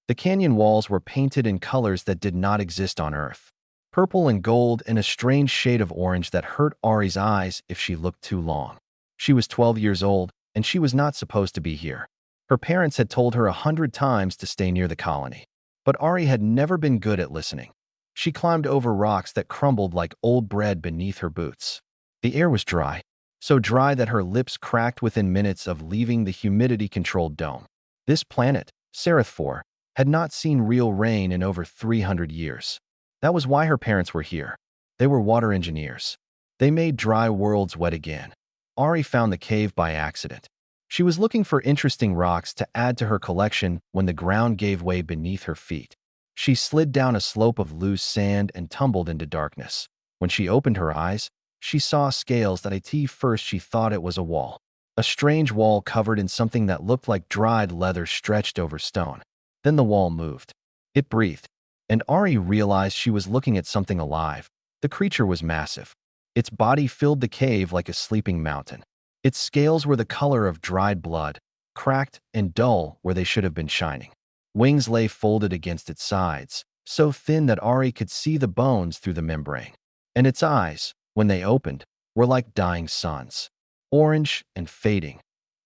The canyon walls were painted in colors that did not exist on Earth. Purple and gold and a strange shade of orange that hurt Ari's eyes if she looked too long. She was 12 years old, and she was not supposed to be here. Her parents had told her 100 times to stay near the colony. But Ari had never been good at listening. She climbed over rocks that crumbled like old bread beneath her boots. The air was dry, so dry that her lips cracked within minutes of leaving the humidity-controlled dome. This planet, Seraph 4, had not seen real rain in over 300 years. That was why her parents were here. They were water engineers. They made dry worlds wet again. Ari found the cave by accident. She was looking for interesting rocks to add to her collection when the ground gave way beneath her feet. She slid down a slope of loose sand and tumbled into darkness. When she opened her eyes, she saw scales that at first she thought it was a wall. A strange wall covered in something that looked like dried leather stretched over stone. Then the wall moved. It breathed, and Ari realized she was looking at something alive. The creature was massive. Its body filled the cave like a sleeping mountain. Its scales were the color of dried blood, cracked and dull where they should have been shining. Wings lay folded against its sides, so thin that Ari could see the bones through the membrane. And its eyes, when they opened, were like dying suns, orange and fading.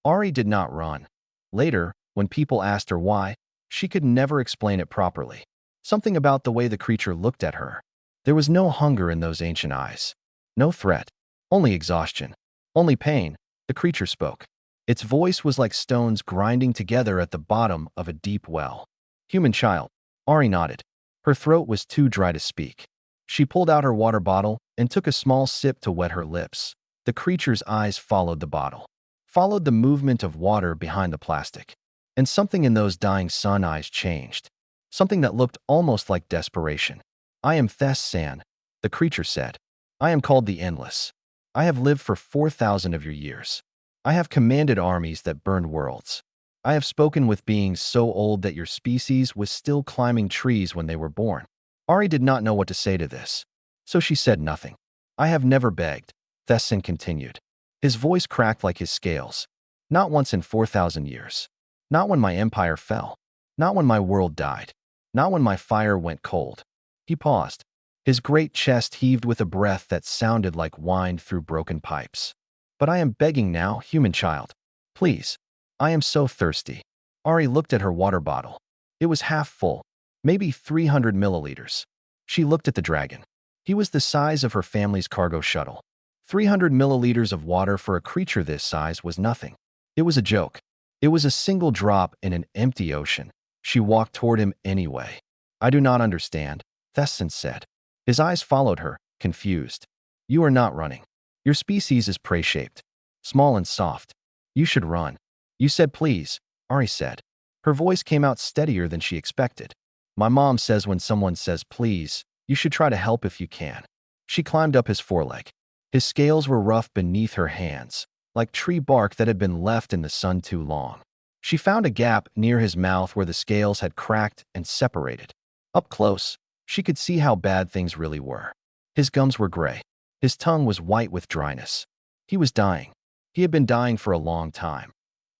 Ari did not run. Later, when people asked her why, she could never explain it properly. Something about the way the creature looked at her. There was no hunger in those ancient eyes. No threat. Only exhaustion. Only pain. The creature spoke. Its voice was like stones grinding together at the bottom of a deep well. Human child. Ari nodded. Her throat was too dry to speak. She pulled out her water bottle and took a small sip to wet her lips. The creature's eyes followed the bottle, followed the movement of water behind the plastic. And something in those dying sun eyes changed. Something that looked almost like desperation. I am Vestan, the creature said. I am called the Endless. I have lived for 4,000 of your years. I have commanded armies that burned worlds. I have spoken with beings so old that your species was still climbing trees when they were born. Ari did not know what to say to this, so she said nothing. I have never begged, Vestan continued. His voice cracked like his scales. Not once in 4,000 years. Not when my empire fell. Not when my world died. Not when my fire went cold. He paused. His great chest heaved with a breath that sounded like whined through broken pipes. But I am begging now, human child. Please. I am so thirsty. Ari looked at her water bottle. It was half full, maybe 300 milliliters. She looked at the dragon. He was the size of her family's cargo shuttle. 300 milliliters of water for a creature this size was nothing. It was a joke. It was a single drop in an empty ocean. She walked toward him anyway. I do not understand, Vestan said. His eyes followed her, confused. You are not running. Your species is prey-shaped, small and soft. You should run. You said please, Ari said. Her voice came out steadier than she expected. My mom says when someone says please, you should try to help if you can. She climbed up his foreleg. His scales were rough beneath her hands, like tree bark that had been left in the sun too long. She found a gap near his mouth where the scales had cracked and separated. Up close, she could see how bad things really were. His gums were gray. His tongue was white with dryness. He was dying. He had been dying for a long time.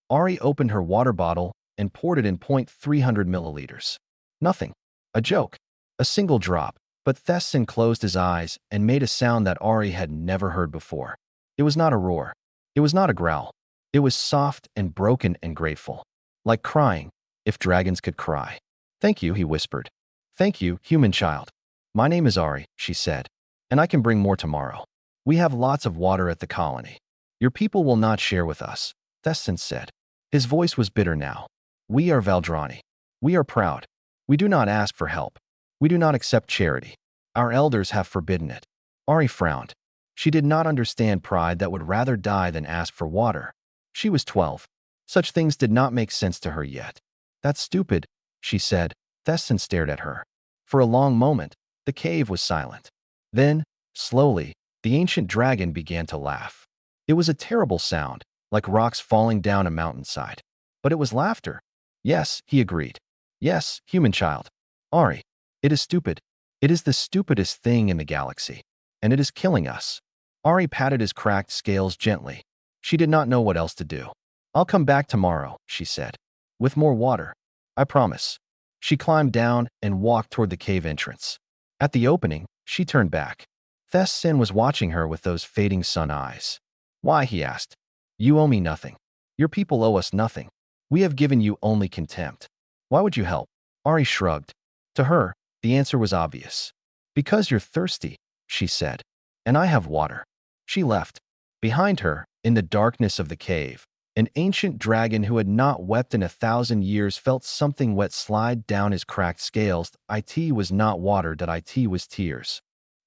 Ari opened her water bottle and poured it in 300 milliliters. Nothing. A joke. A single drop. But Vestan closed his eyes and made a sound that Ari had never heard before. It was not a roar. It was not a growl. It was soft and broken and grateful. Like crying, if dragons could cry. Thank you, he whispered. Thank you, human child. My name is Ari, she said. And I can bring more tomorrow. We have lots of water at the colony. Your people will not share with us, Vestan said. His voice was bitter now. We are Valdrani. We are proud. We do not ask for help. We do not accept charity. Our elders have forbidden it. Ari frowned. She did not understand pride that would rather die than ask for water. She was 12. Such things did not make sense to her yet. That's stupid, she said. Vestan stared at her. For a long moment, the cave was silent. Then, slowly, the ancient dragon began to laugh. It was a terrible sound, like rocks falling down a mountainside. But it was laughter. Yes, he agreed. Yes, human child. Ari, it is stupid. It is the stupidest thing in the galaxy. And it is killing us. Ari patted his cracked scales gently. She did not know what else to do. I'll come back tomorrow, she said. With more water. I promise. She climbed down and walked toward the cave entrance. At the opening, she turned back. Vestan was watching her with those fading sun eyes. Why, he asked. You owe me nothing. Your people owe us nothing. We have given you only contempt. Why would you help? Ari shrugged. To her, the answer was obvious. Because you're thirsty, she said. And I have water. She left. Behind her, in the darkness of the cave, an ancient dragon who had not wept in 1,000 years felt something wet slide down his cracked scales. It was not water, that it was tears.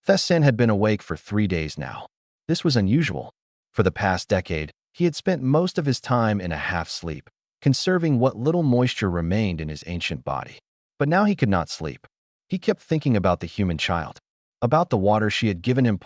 Vestan had been awake for 3 days now. This was unusual. For the past decade, he had spent most of his time in a half-sleep, conserving what little moisture remained in his ancient body. But now he could not sleep. He kept thinking about the human child, about the water she had given him.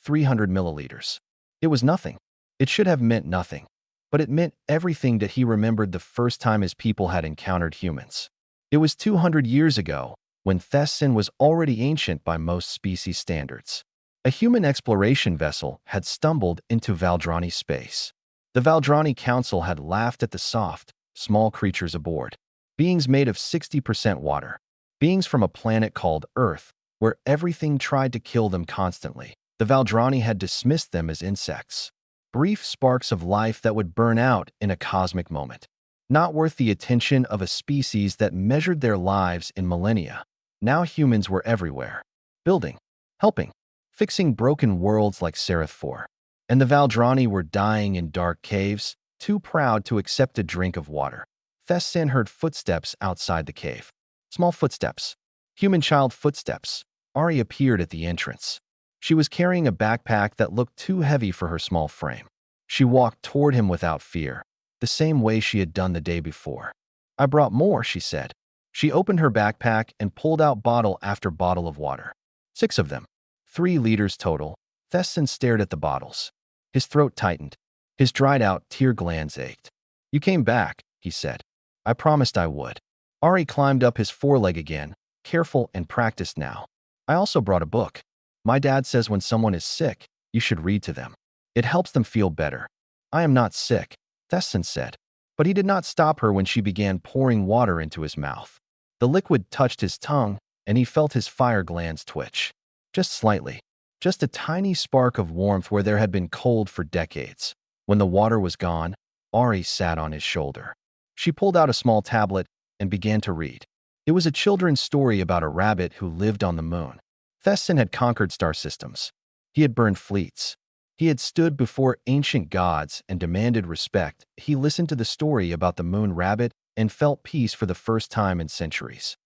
300 milliliters. It was nothing. It should have meant nothing. But it meant everything that he remembered the first time his people had encountered humans. It was 200 years ago, when Vestan was already ancient by most species standards. A human exploration vessel had stumbled into Valdrani space. The Valdrani Council had laughed at the soft, small creatures aboard. Beings made of 60% water. Beings from a planet called Earth, where everything tried to kill them constantly. The Valdrani had dismissed them as insects. Brief sparks of life that would burn out in a cosmic moment. Not worth the attention of a species that measured their lives in millennia. Now humans were everywhere. Building, helping, fixing broken worlds like Seraph 4. And the Valdrani were dying in dark caves, too proud to accept a drink of water. Vestan heard footsteps outside the cave. Small footsteps. Human child footsteps. Ari appeared at the entrance. She was carrying a backpack that looked too heavy for her small frame. She walked toward him without fear, the same way she had done the day before. I brought more, she said. She opened her backpack and pulled out bottle after bottle of water. 6 of them. 3 liters total. Vestan stared at the bottles. His throat tightened. His dried-out tear glands ached. You came back, he said. I promised I would. Ari climbed up his foreleg again, careful and practiced now. I also brought a book. My dad says when someone is sick, you should read to them. It helps them feel better. I am not sick, Vestan said. But he did not stop her when she began pouring water into his mouth. The liquid touched his tongue, and he felt his fire glands twitch. Just slightly. Just a tiny spark of warmth where there had been cold for decades. When the water was gone, Ari sat on his shoulder. She pulled out a small tablet and began to read. It was a children's story about a rabbit who lived on the moon. Vestan had conquered star systems. He had burned fleets. He had stood before ancient gods and demanded respect. He listened to the story about the moon rabbit and felt peace for the first time in centuries.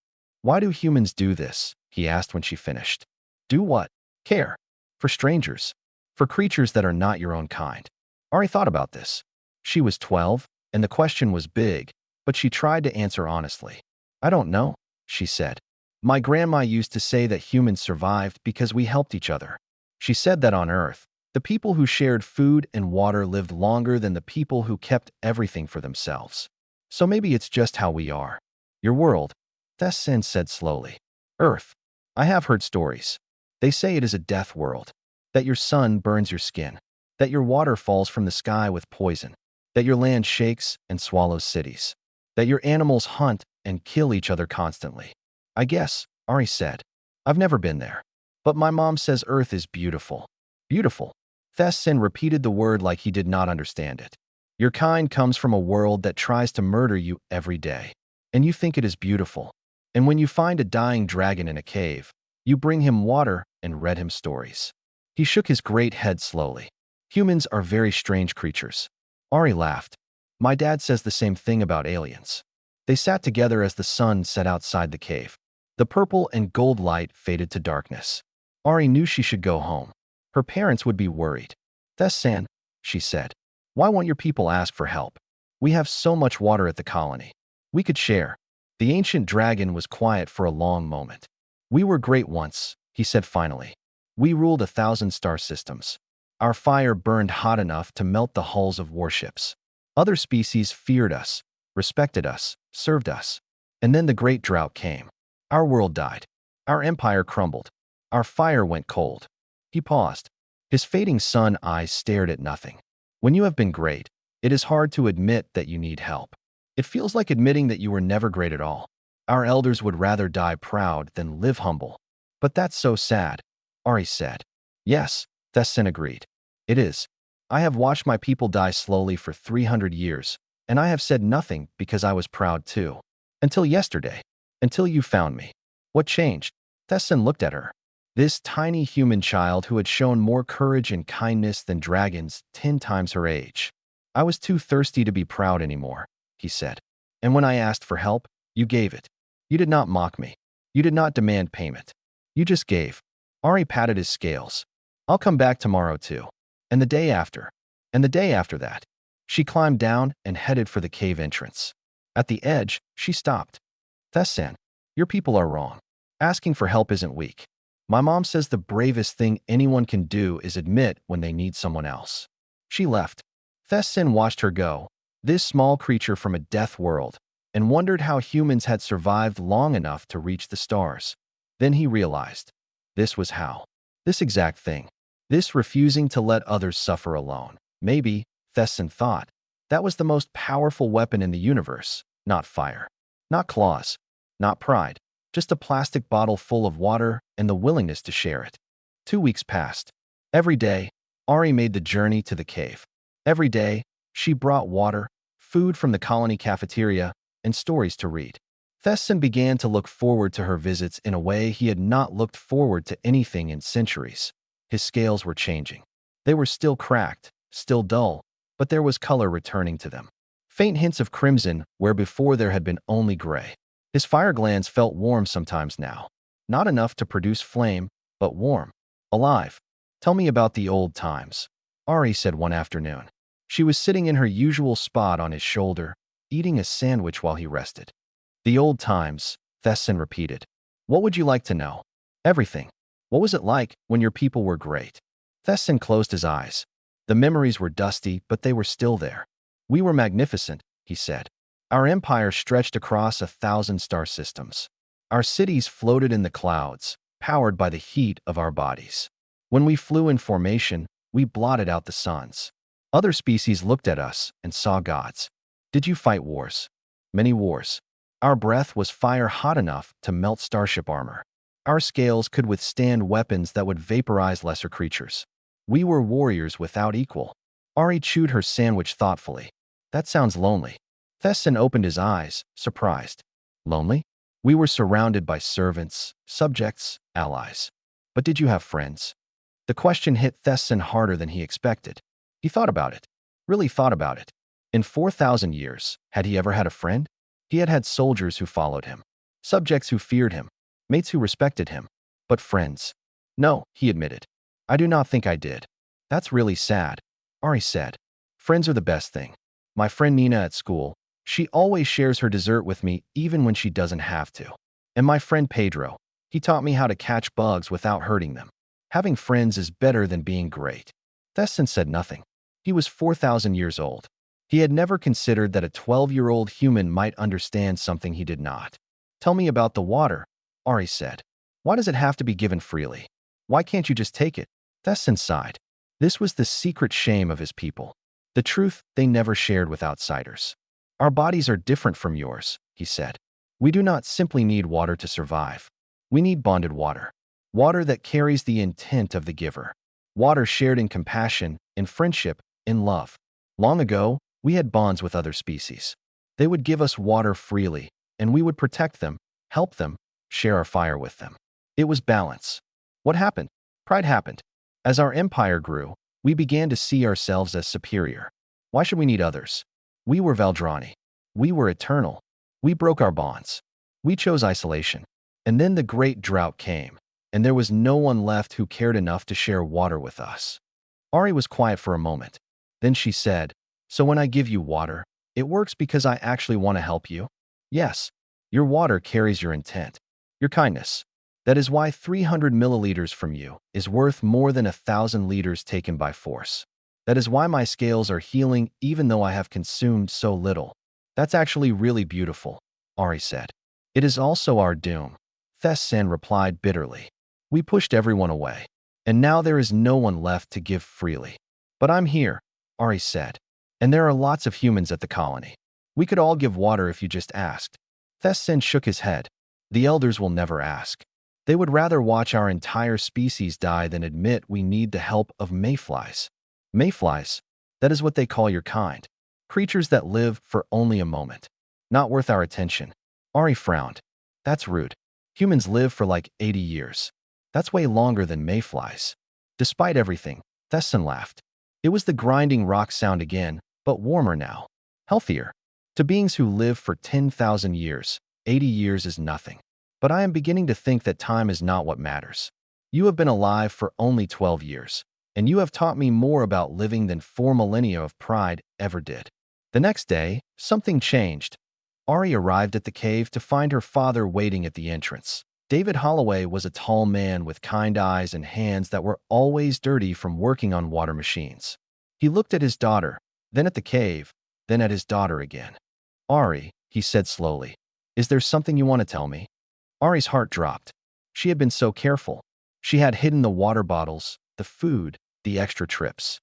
Why do humans do this? He asked when she finished. Do what? Care. For strangers. For creatures that are not your own kind. Ari thought about this. She was 12, and the question was big, but she tried to answer honestly. I don't know, she said. My grandma used to say that humans survived because we helped each other. She said that on Earth, the people who shared food and water lived longer than the people who kept everything for themselves. So maybe it's just how we are. Your world, Vestan said slowly. Earth. I have heard stories. They say it is a death world. That your sun burns your skin. That your water falls from the sky with poison. That your land shakes and swallows cities. That your animals hunt and kill each other constantly. I guess, Ari said. I've never been there. But my mom says Earth is beautiful. Beautiful. Vestan repeated the word like he did not understand it. Your kind comes from a world that tries to murder you every day. And you think it is beautiful. And when you find a dying dragon in a cave, you bring him water and read him stories. He shook his great head slowly. Humans are very strange creatures. Ari laughed. My dad says the same thing about aliens. They sat together as the sun set outside the cave. The purple and gold light faded to darkness. Ari knew she should go home. Her parents would be worried. Vestan, she said. Why won't your people ask for help? We have so much water at the colony. We could share. The ancient dragon was quiet for a long moment. We were great once, he said finally. We ruled 1,000 star systems. Our fire burned hot enough to melt the hulls of warships. Other species feared us, respected us, served us. And then the great drought came. Our world died. Our empire crumbled. Our fire went cold. He paused. His fading sun eyes stared at nothing. When you have been great, it is hard to admit that you need help. It feels like admitting that you were never great at all. Our elders would rather die proud than live humble. But that's so sad, Ari said. Yes, Thessin agreed. It is. I have watched my people die slowly for 300 years, and I have said nothing because I was proud too. Until yesterday. Until you found me. What changed? Thessin looked at her. This tiny human child who had shown more courage and kindness than dragons 10 times her age. I was too thirsty to be proud anymore, he said. And when I asked for help, you gave it. You did not mock me. You did not demand payment. You just gave. Ari patted his scales. I'll come back tomorrow too. And the day after. And the day after that. She climbed down and headed for the cave entrance. At the edge, she stopped. Thessin, your people are wrong. Asking for help isn't weak. My mom says the bravest thing anyone can do is admit when they need someone else. She left. Thessin watched her go, this small creature from a death world, and wondered how humans had survived long enough to reach the stars. Then he realized. This was how. This exact thing. This refusing to let others suffer alone. Maybe, Thessin thought, that was the most powerful weapon in the universe. Not fire. Not claws. Not pride. Just a plastic bottle full of water and the willingness to share it. 2 weeks passed. Every day, Ari made the journey to the cave. Every day, she brought water, food from the colony cafeteria, and stories to read. Thessin began to look forward to her visits in a way he had not looked forward to anything in centuries. His scales were changing. They were still cracked, still dull, but there was color returning to them. Faint hints of crimson where before there had been only gray. His fire glands felt warm sometimes now. Not enough to produce flame, but warm. Alive. Tell me about the old times, Ari said one afternoon. She was sitting in her usual spot on his shoulder, eating a sandwich while he rested. The old times, Thessin repeated. What would you like to know? Everything. What was it like when your people were great? Thessin closed his eyes. The memories were dusty, but they were still there. We were magnificent, he said. Our empire stretched across 1,000 star systems. Our cities floated in the clouds, powered by the heat of our bodies. When we flew in formation, we blotted out the suns. Other species looked at us and saw gods. Did you fight wars? Many wars. Our breath was fire hot enough to melt starship armor. Our scales could withstand weapons that would vaporize lesser creatures. We were warriors without equal. Ari chewed her sandwich thoughtfully. That sounds lonely. Thessin opened his eyes, surprised. Lonely? We were surrounded by servants, subjects, allies. But did you have friends? The question hit Thessin harder than he expected. He thought about it. Really thought about it. In 4,000 years, had he ever had a friend? He had had soldiers who followed him, subjects who feared him, mates who respected him. But friends? No, he admitted. I do not think I did. That's really sad, Ari said. Friends are the best thing. My friend Nina at school, she always shares her dessert with me even when she doesn't have to. And my friend Pedro, he taught me how to catch bugs without hurting them. Having friends is better than being great. Thessin said nothing. He was 4,000 years old. He had never considered that a 12-year-old human might understand something he did not. Tell me about the water, Ari said. Why does it have to be given freely? Why can't you just take it? Thessin sighed. This was the secret shame of his people. The truth they never shared with outsiders. Our bodies are different from yours, he said. We do not simply need water to survive. We need bonded water. Water that carries the intent of the giver. Water shared in compassion, in friendship, in love. Long ago, we had bonds with other species. They would give us water freely, and we would protect them, help them, share our fire with them. It was balance. What happened? Pride happened. As our empire grew, we began to see ourselves as superior. Why should we need others? We were Valdrani. We were eternal. We broke our bonds. We chose isolation. And then the great drought came, and there was no one left who cared enough to share water with us. Ari was quiet for a moment. Then she said, So when I give you water, it works because I actually want to help you? Yes. Your water carries your intent, your kindness. That is why 300 milliliters from you is worth more than 1,000 liters taken by force. That is why my scales are healing even though I have consumed so little. That's actually really beautiful, Ari said. It is also our doom, Thessin replied bitterly. We pushed everyone away, and now there is no one left to give freely. But I'm here, Ari said, and there are lots of humans at the colony. We could all give water if you just asked. Thessin shook his head. The elders will never ask. They would rather watch our entire species die than admit we need the help of mayflies. Mayflies? That is what they call your kind. Creatures that live for only a moment. Not worth our attention. Ari frowned. That's rude. Humans live for like 80 years. That's way longer than mayflies. Despite everything, Thessin laughed. It was the grinding rock sound again, but warmer now. Healthier. To beings who live for 10,000 years, 80 years is nothing. But I am beginning to think that time is not what matters. You have been alive for only 12 years, and you have taught me more about living than 4 millennia of pride ever did. The next day, something changed. Ari arrived at the cave to find her father waiting at the entrance. David Holloway was a tall man with kind eyes and hands that were always dirty from working on water machines. He looked at his daughter, then at the cave, then at his daughter again. Ari, he said slowly, is there something you want to tell me? Ari's heart dropped. She had been so careful. She had hidden the water bottles, the food, the extra trips.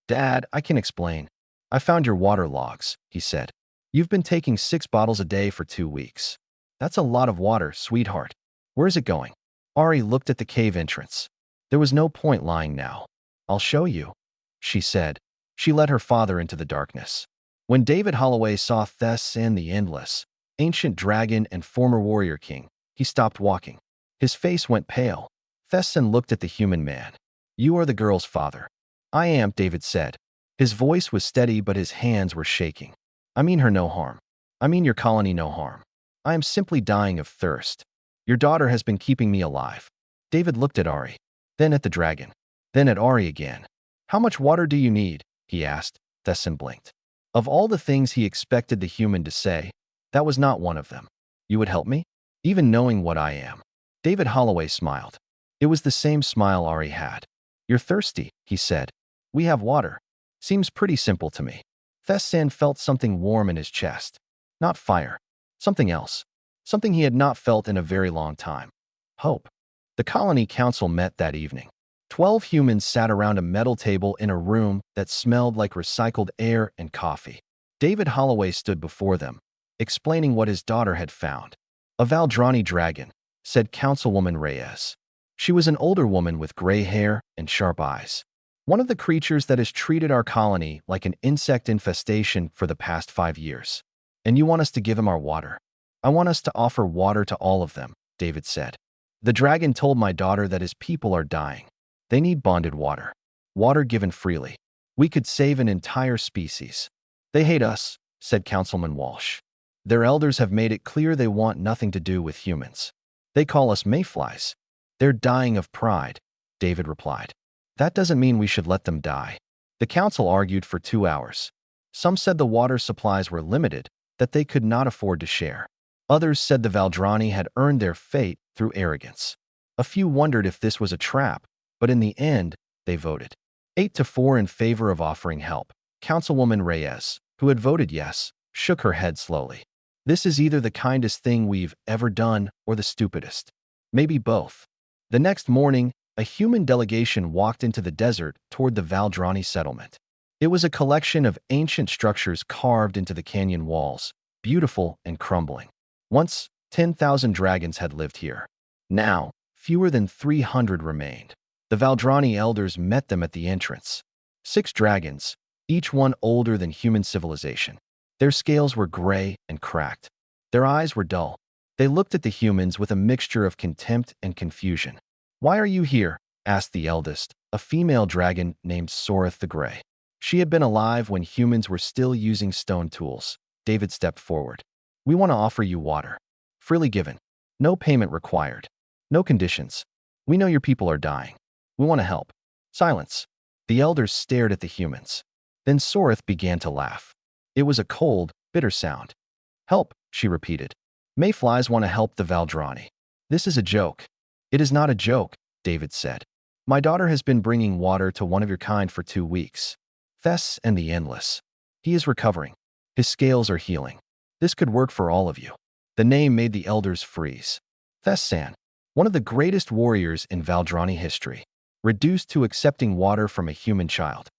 Dad, I can explain. I found your water logs, he said. You've been taking 6 bottles a day for 2 weeks. That's a lot of water, sweetheart. Where is it going? Ari looked at the cave entrance. There was no point lying now. I'll show you, she said. She led her father into the darkness. When David Holloway saw Thessin the Endless, ancient dragon and former warrior king, he stopped walking. His face went pale. Thessin looked at the human man. You are the girl's father. I am, David said. His voice was steady, but his hands were shaking. I mean her no harm. I mean your colony no harm. I am simply dying of thirst. Your daughter has been keeping me alive. David looked at Ari, then at the dragon, then at Ari again. How much water do you need? He asked. Thessin blinked. Of all the things he expected the human to say, that was not one of them. You would help me? Even knowing what I am. David Holloway smiled. It was the same smile Ari had. You're thirsty, he said. We have water. Seems pretty simple to me. Thessin felt something warm in his chest. Not fire. Something else. Something he had not felt in a very long time. Hope. The colony council met that evening. 12 humans sat around a metal table in a room that smelled like recycled air and coffee. David Holloway stood before them, explaining what his daughter had found. A Valdrani dragon, said Councilwoman Reyes. She was an older woman with gray hair and sharp eyes. One of the creatures that has treated our colony like an insect infestation for the past 5 years. And you want us to give him our water? I want us to offer water to all of them, David said. The dragon told my daughter that his people are dying. They need bonded water. Water given freely. We could save an entire species. They hate us, said Councilman Walsh. Their elders have made it clear they want nothing to do with humans. They call us mayflies. They're dying of pride, David replied. That doesn't mean we should let them die. The council argued for 2 hours. Some said the water supplies were limited, that they could not afford to share. Others said the Valdrani had earned their fate through arrogance. A few wondered if this was a trap, but in the end, they voted 8-4 in favor of offering help. Councilwoman Reyes, who had voted yes, shook her head slowly. This is either the kindest thing we've ever done or the stupidest. Maybe both. The next morning, a human delegation walked into the desert toward the Valdrani settlement. It was a collection of ancient structures carved into the canyon walls, beautiful and crumbling. Once, 10,000 dragons had lived here. Now, fewer than 300 remained. The Valdrani elders met them at the entrance. 6 dragons, each one older than human civilization. Their scales were gray and cracked. Their eyes were dull. They looked at the humans with a mixture of contempt and confusion. Why are you here? Asked the eldest, a female dragon named Sorith the Grey. She had been alive when humans were still using stone tools. David stepped forward. We want to offer you water. Freely given. No payment required. No conditions. We know your people are dying. We want to help. Silence. The elders stared at the humans. Then Sorith began to laugh. It was a cold, bitter sound. Help, she repeated. Mayflies want to help the Valdrani. This is a joke. It is not a joke, David said. My daughter has been bringing water to one of your kind for 2 weeks. Thess and the Endless. He is recovering. His scales are healing. This could work for all of you. The name made the elders freeze. Thessan, one of the greatest warriors in Valdrani history, reduced to accepting water from a human child.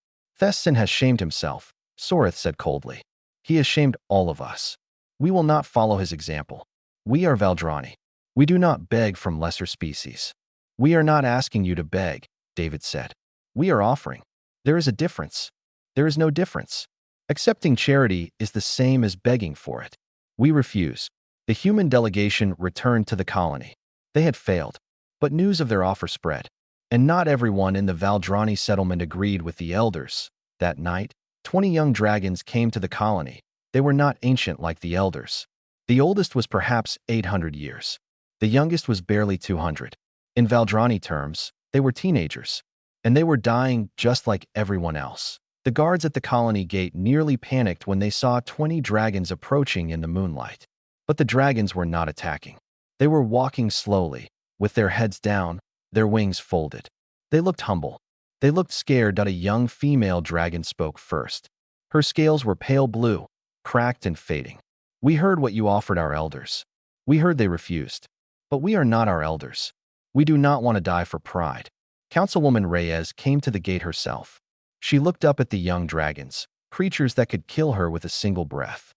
Thessan has shamed himself, Sorith said coldly. He has shamed all of us. We will not follow his example. We are Valdrani. We do not beg from lesser species. We are not asking you to beg, David said. We are offering. There is a difference. There is no difference. Accepting charity is the same as begging for it. We refuse. The human delegation returned to the colony. They had failed, but news of their offer spread. And not everyone in the Valdrani settlement agreed with the elders. That night, 20 young dragons came to the colony. They were not ancient like the elders. The oldest was perhaps 800 years. The youngest was barely 200. In Valdrani terms, they were teenagers. And they were dying just like everyone else. The guards at the colony gate nearly panicked when they saw 20 dragons approaching in the moonlight. But the dragons were not attacking. They were walking slowly, with their heads down, their wings folded. They looked humble. They looked scared. A young female dragon spoke first. Her scales were pale blue, cracked and fading. We heard what you offered our elders. We heard they refused. But we are not our elders. We do not want to die for pride. Councilwoman Reyes came to the gate herself. She looked up at the young dragons, creatures that could kill her with a single breath.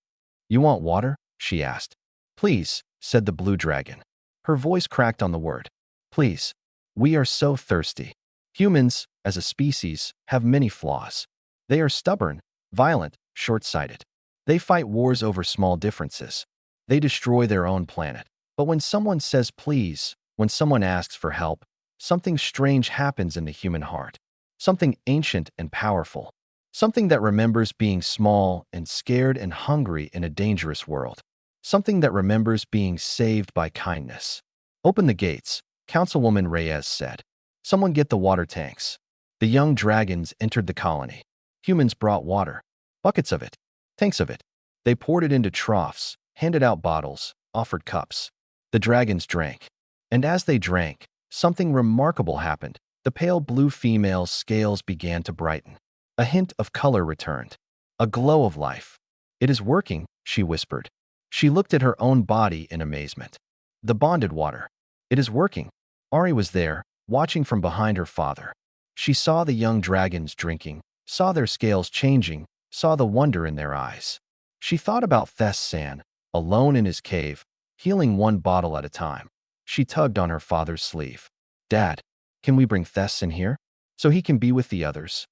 You want water? She asked. Please, said the blue dragon. Her voice cracked on the word. Please. We are so thirsty. Humans, as a species, have many flaws. They are stubborn, violent, short-sighted. They fight wars over small differences. They destroy their own planet. But when someone says please, when someone asks for help, something strange happens in the human heart. Something ancient and powerful. Something that remembers being small and scared and hungry in a dangerous world. Something that remembers being saved by kindness. Open the gates, Councilwoman Reyes said. Someone get the water tanks. The young dragons entered the colony. Humans brought water. Buckets of it. Tanks of it. They poured it into troughs, handed out bottles, offered cups. The dragons drank. And as they drank, something remarkable happened. The pale blue female's scales began to brighten. A hint of color returned. A glow of life. It is working, she whispered. She looked at her own body in amazement. The bonded water. It is working. Ari was there, watching from behind her father. She saw the young dragons drinking, saw their scales changing, saw the wonder in their eyes. She thought about Vestan, alone in his cave, healing one bottle at a time. She tugged on her father's sleeve. Dad, can we bring Vestan here? So he can be with the others?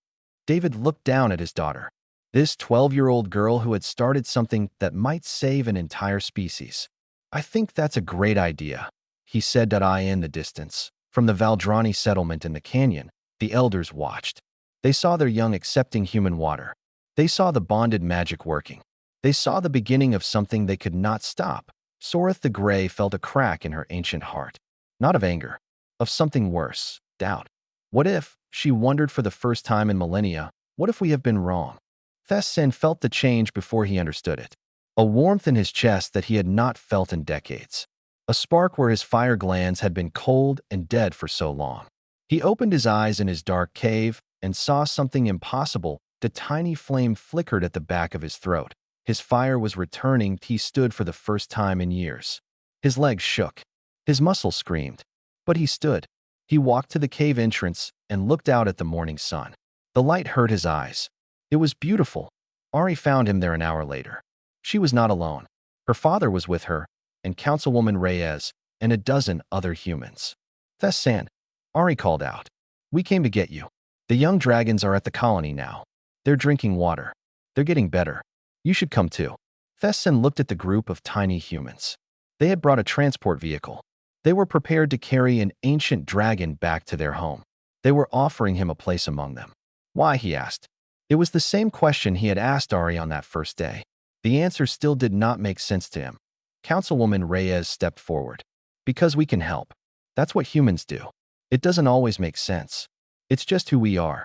David looked down at his daughter. This 12-year-old girl who had started something that might save an entire species. I think that's a great idea, he said. In the distance, from the Valdrani settlement in the canyon, the elders watched. They saw their young accepting human water. They saw the bonded magic working. They saw the beginning of something they could not stop. Sorith the Grey felt a crack in her ancient heart. Not of anger. Of something worse. Doubt. What if, she wondered for the first time in millennia, what if we have been wrong? Vestan felt the change before he understood it. A warmth in his chest that he had not felt in decades. A spark where his fire glands had been cold and dead for so long. He opened his eyes in his dark cave and saw something impossible. The tiny flame flickered at the back of his throat. His fire was returning. He stood for the first time in years. His legs shook. His muscles screamed. But he stood. He walked to the cave entrance and looked out at the morning sun. The light hurt his eyes. It was beautiful. Ari found him there an hour later. She was not alone. Her father was with her, and Councilwoman Reyes, and a dozen other humans. Vestan, Ari called out. We came to get you. The young dragons are at the colony now. They're drinking water. They're getting better. You should come too. Vestan looked at the group of tiny humans. They had brought a transport vehicle. They were prepared to carry an ancient dragon back to their home. They were offering him a place among them. Why, he asked. It was the same question he had asked Ari on that first day. The answer still did not make sense to him. Councilwoman Reyes stepped forward. Because we can help. That's what humans do. It doesn't always make sense. It's just who we are.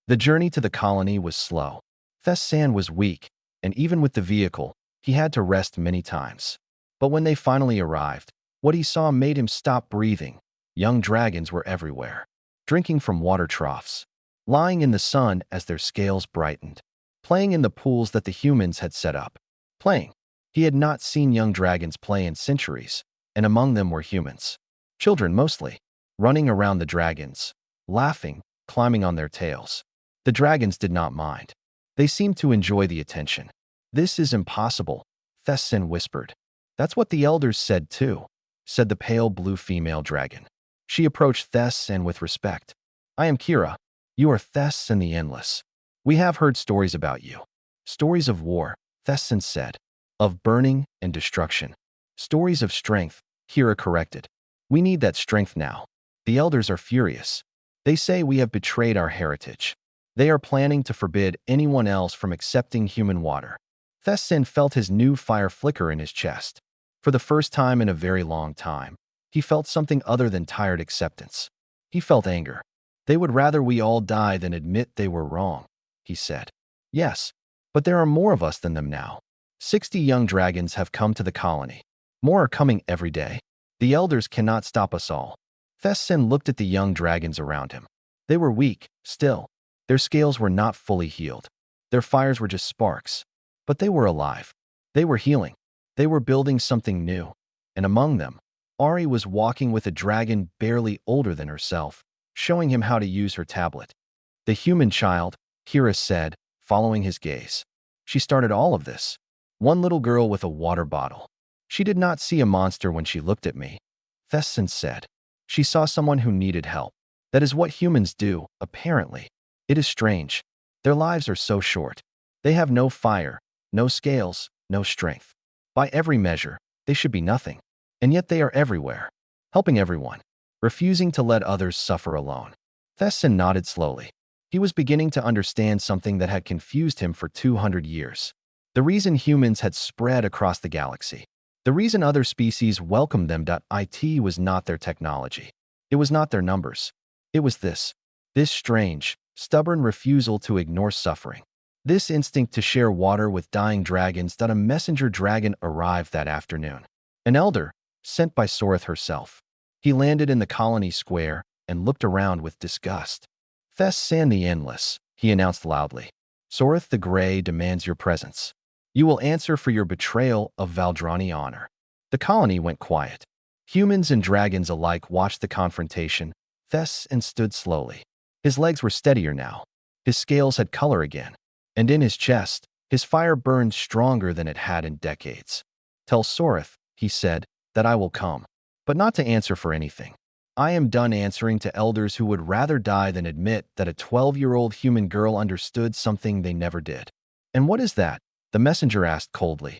The journey to the colony was slow. Vestan was weak, and even with the vehicle, he had to rest many times. But when they finally arrived, what he saw made him stop breathing. Young dragons were everywhere, drinking from water troughs, lying in the sun as their scales brightened, playing in the pools that the humans had set up. Playing. He had not seen young dragons play in centuries, and among them were humans. Children mostly, running around the dragons, laughing, climbing on their tails. The dragons did not mind. They seemed to enjoy the attention. This is impossible, Vestan whispered. That's what the elders said too, said the pale blue female dragon. She approached Thess and with respect. I am Kira. You are Thess and the Endless. We have heard stories about you. Stories of war, Thesson said. Of burning and destruction. Stories of strength, Kira corrected. We need that strength now. The elders are furious. They say we have betrayed our heritage. They are planning to forbid anyone else from accepting human water. Thesson felt his new fire flicker in his chest. For the first time in a very long time, he felt something other than tired acceptance. He felt anger. They would rather we all die than admit they were wrong, he said. Yes, but there are more of us than them now. 60 young dragons have come to the colony. More are coming every day. The elders cannot stop us all. Thesson looked at the young dragons around him. They were weak, still. Their scales were not fully healed. Their fires were just sparks. But they were alive. They were healing. They were building something new. And among them, Ari was walking with a dragon barely older than herself, showing him how to use her tablet. The human child, Kira said, following his gaze. She started all of this. One little girl with a water bottle. She did not see a monster when she looked at me. Thesson said. She saw someone who needed help. That is what humans do, apparently. It is strange. Their lives are so short. They have no fire, no scales, no strength. By every measure, they should be nothing. And yet they are everywhere, helping everyone, refusing to let others suffer alone. Thesson nodded slowly. He was beginning to understand something that had confused him for 200 years. The reason humans had spread across the galaxy. The reason other species welcomed them. It was not their technology. It was not their numbers. It was this strange, stubborn refusal to ignore suffering. This instinct to share water with dying dragons. A messenger dragon arrived that afternoon. An elder, sent by Soreth herself. He landed in the colony square and looked around with disgust. Thessan the Endless, he announced loudly. Soreth the Grey demands your presence. You will answer for your betrayal of Valdrani honor. The colony went quiet. Humans and dragons alike watched the confrontation. Thessan stood slowly. His legs were steadier now. His scales had color again. And in his chest, his fire burned stronger than it had in decades. Tell Soreth, he said, that I will come. But not to answer for anything. I am done answering to elders who would rather die than admit that a 12-year-old human girl understood something they never did. And what is that? The messenger asked coldly.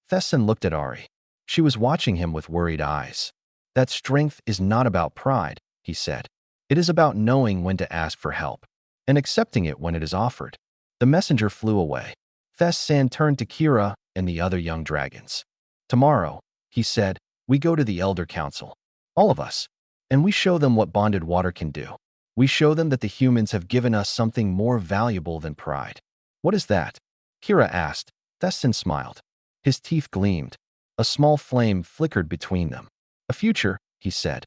Thesson looked at Ari. She was watching him with worried eyes. That strength is not about pride, he said. It is about knowing when to ask for help and accepting it when it is offered. The messenger flew away. Thessan turned to Kira and the other young dragons. Tomorrow, he said, we go to the Elder Council. All of us. And we show them what bonded water can do. We show them that the humans have given us something more valuable than pride. What is that? Kira asked. Thessan smiled. His teeth gleamed. A small flame flickered between them. A future, he said.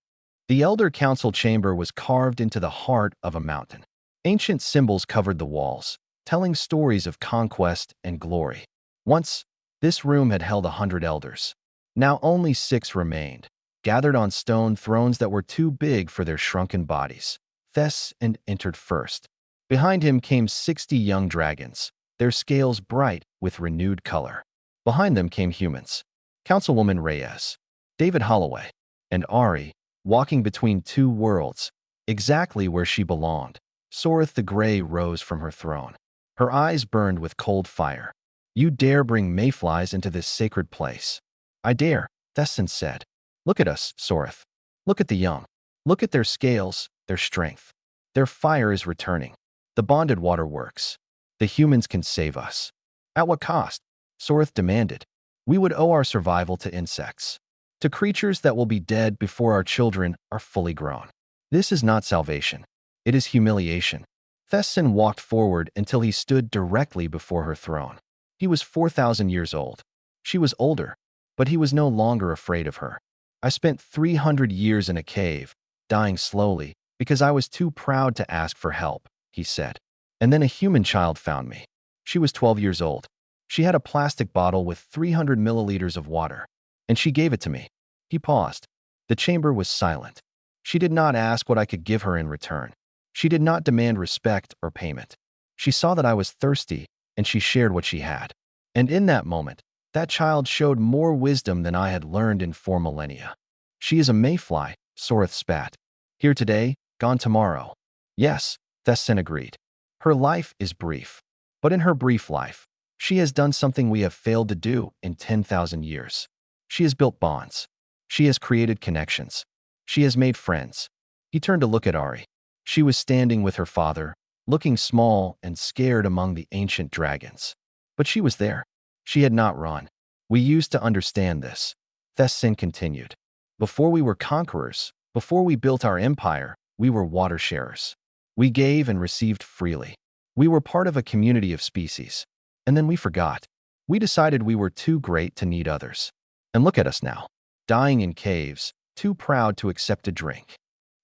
The Elder Council chamber was carved into the heart of a mountain. Ancient symbols covered the walls, telling stories of conquest and glory. Once, this room had held 100 elders. Now only 6 remained, gathered on stone thrones that were too big for their shrunken bodies. Thessan entered first. Behind him came 60 young dragons, their scales bright with renewed color. Behind them came humans. Councilwoman Reyes, David Holloway, and Ari, walking between 2 worlds, exactly where she belonged. Soreth the Grey rose from her throne. Her eyes burned with cold fire. You dare bring mayflies into this sacred place? I dare, Thessan said. Look at us, Soreth. Look at the young. Look at their scales, their strength. Their fire is returning. The bonded water works. The humans can save us. At what cost? Soreth demanded. We would owe our survival to insects. To creatures that will be dead before our children are fully grown. This is not salvation. It is humiliation. Thessan walked forward until he stood directly before her throne. He was 4,000 years old. She was older, but he was no longer afraid of her. I spent 300 years in a cave, dying slowly, because I was too proud to ask for help, he said. And then a human child found me. She was 12 years old. She had a plastic bottle with 300 milliliters of water, and she gave it to me. He paused. The chamber was silent. She did not ask what I could give her in return. She did not demand respect or payment. She saw that I was thirsty, and she shared what she had. And in that moment, That child showed more wisdom than I had learned in 4 millennia. She is a mayfly, Soreth spat. Here today, gone tomorrow. Yes, Thessin agreed. Her life is brief. But in her brief life, she has done something we have failed to do in 10,000 years. She has built bonds. She has created connections. She has made friends. He turned to look at Ari. She was standing with her father, looking small and scared among the ancient dragons. But she was there. She had not run. We used to understand this. Thessin continued. Before we were conquerors, before we built our empire, we were water sharers. We gave and received freely. We were part of a community of species. And then we forgot. We decided we were too great to need others. And look at us now, dying in caves, too proud to accept a drink.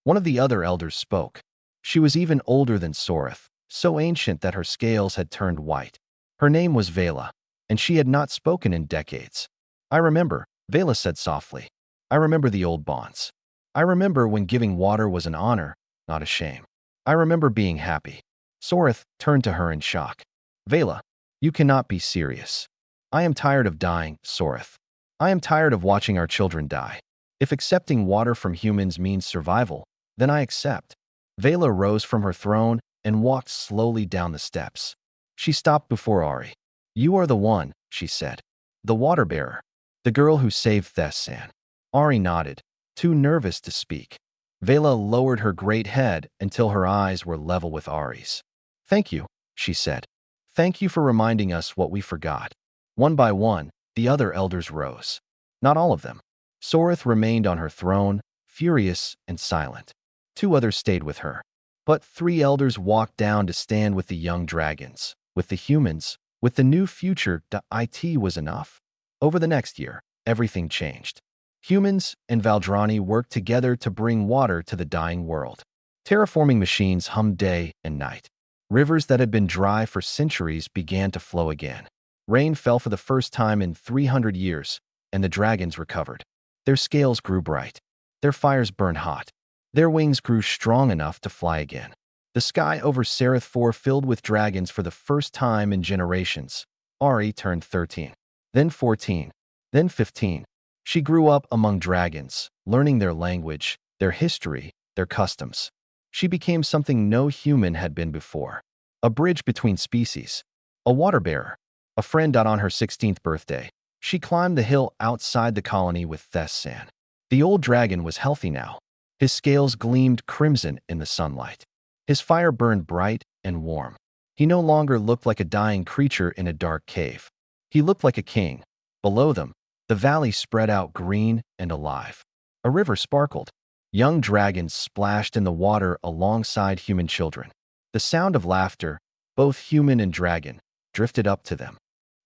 One of the other elders spoke. She was even older than Soreth, so ancient that her scales had turned white. Her name was Vela, and she had not spoken in decades. I remember, Vela said softly. I remember the old bonds. I remember when giving water was an honor, not a shame. I remember being happy. Soreth turned to her in shock. Vela, you cannot be serious. I am tired of dying, Soreth. I am tired of watching our children die. If accepting water from humans means survival, then I accept. Vela rose from her throne and walked slowly down the steps. She stopped before Ari. You are the one, she said. The water bearer. The girl who saved Thessan. Ari nodded, too nervous to speak. Vela lowered her great head until her eyes were level with Ari's. Thank you, she said. Thank you for reminding us what we forgot. One by one, the other elders rose. Not all of them. Soreth remained on her throne, furious and silent. 2 others stayed with her. But 3 elders walked down to stand with the young dragons, with the humans, with the new future. The IT was enough. Over the next year, everything changed. Humans and Valdrani worked together to bring water to the dying world. Terraforming machines hummed day and night. Rivers that had been dry for centuries began to flow again. Rain fell for the first time in 300 years, and the dragons recovered. Their scales grew bright. Their fires burned hot. Their wings grew strong enough to fly again. The sky over Sereth 4 filled with dragons for the first time in generations. Ari turned 13, then 14, then 15. She grew up among dragons, learning their language, their history, their customs. She became something no human had been before. A bridge between species. A water bearer. A friend. On her 16th birthday, she climbed the hill outside the colony with Thessan. The old dragon was healthy now. His scales gleamed crimson in the sunlight. His fire burned bright and warm. He no longer looked like a dying creature in a dark cave. He looked like a king. Below them, the valley spread out green and alive. A river sparkled. Young dragons splashed in the water alongside human children. The sound of laughter, both human and dragon, drifted up to them.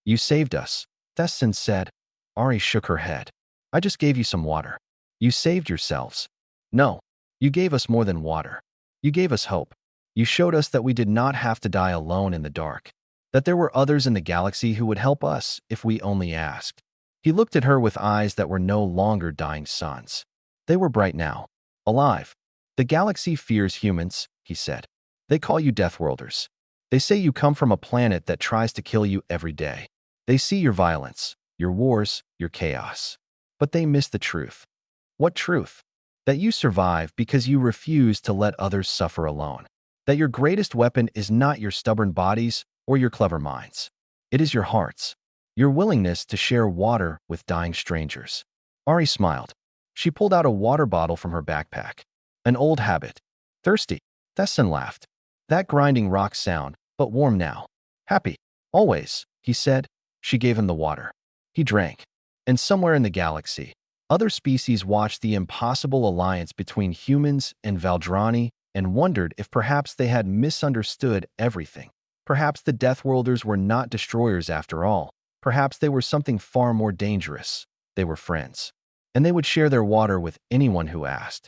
You saved us, Thessin said. Ari shook her head. I just gave you some water. You saved yourselves. No, you gave us more than water. You gave us hope. You showed us that we did not have to die alone in the dark, that there were others in the galaxy who would help us if we only asked. He looked at her with eyes that were no longer dying suns. They were bright now, alive. The galaxy fears humans, he said. They call you deathworlders. They say you come from a planet that tries to kill you every day. They see your violence, your wars, your chaos. But they miss the truth. What truth? That you survive because you refuse to let others suffer alone. That your greatest weapon is not your stubborn bodies or your clever minds. It is your hearts. Your willingness to share water with dying strangers. Ari smiled. She pulled out a water bottle from her backpack. An old habit. Thirsty. Thessin laughed. That grinding rock sound, but warm now. Happy. Always, he said. She gave him the water. He drank. And somewhere in the galaxy, other species watched the impossible alliance between humans and Valdrani and wondered if perhaps they had misunderstood everything. Perhaps the deathworlders were not destroyers after all. Perhaps they were something far more dangerous. They were friends. And they would share their water with anyone who asked.